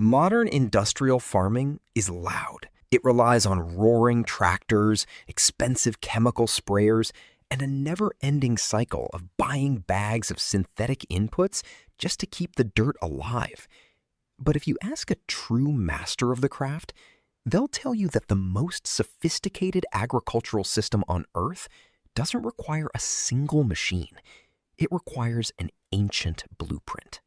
Modern industrial farming is loud. It relies on roaring tractors, expensive chemical sprayers, and a never-ending cycle of buying bags of synthetic inputs just to keep the dirt alive. But if you ask a true master of the craft, they'll tell you that the most sophisticated agricultural system on Earth doesn't require a single machine. It requires an ancient blueprint.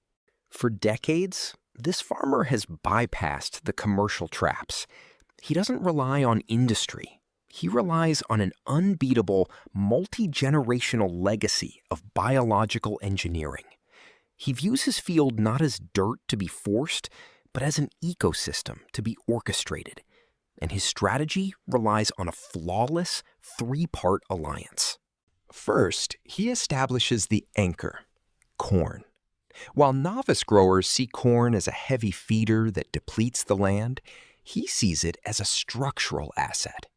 For decades, this farmer has bypassed the commercial traps. He doesn't rely on industry. He relies on an unbeatable, multi-generational legacy of biological engineering. He views his field not as dirt to be forced, but as an ecosystem to be orchestrated. And his strategy relies on a flawless, three-part alliance. First, he establishes the anchor, corn. While novice growers see corn as a heavy feeder that depletes the land, he sees it as a structural asset.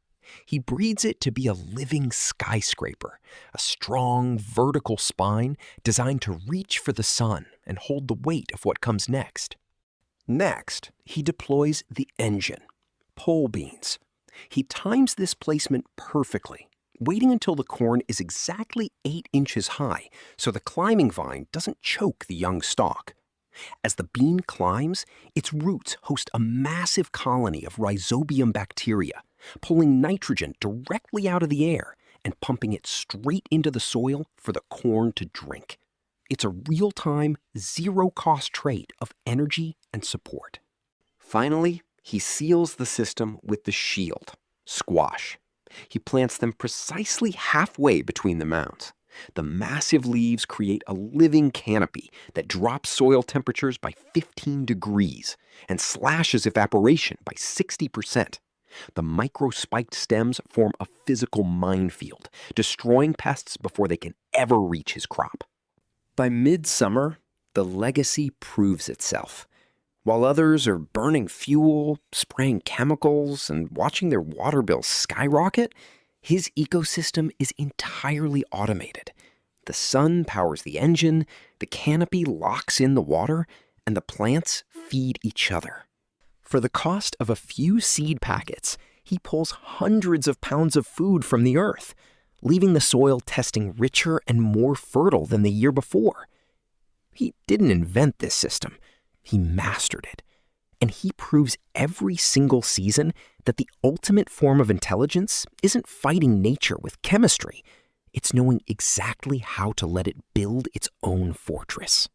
He breeds it to be a living skyscraper, a strong, vertical spine designed to reach for the sun and hold the weight of what comes next. Next, he deploys the engine, pole beans. He times this placement perfectly, waiting until the corn is exactly 8 inches high so the climbing vine doesn't choke the young stalk. As the bean climbs, its roots host a massive colony of rhizobium bacteria, pulling nitrogen directly out of the air and pumping it straight into the soil for the corn to drink. It's a real-time, zero-cost trade of energy and support. Finally, he seals the system with the shield, squash. He plants them precisely halfway between the mounds. The massive leaves create a living canopy that drops soil temperatures by 15 degrees and slashes evaporation by 60%. The micro-spiked stems form a physical minefield, destroying pests before they can ever reach his crop. By midsummer, the legacy proves itself. While others are burning fuel, spraying chemicals, and watching their water bills skyrocket, his ecosystem is entirely automated. The sun powers the engine, the canopy locks in the water, and the plants feed each other. For the cost of a few seed packets, he pulls hundreds of pounds of food from the earth, leaving the soil testing richer and more fertile than the year before. He didn't invent this system. He mastered it. And he proves every single season that the ultimate form of intelligence isn't fighting nature with chemistry. It's knowing exactly how to let it build its own fortress.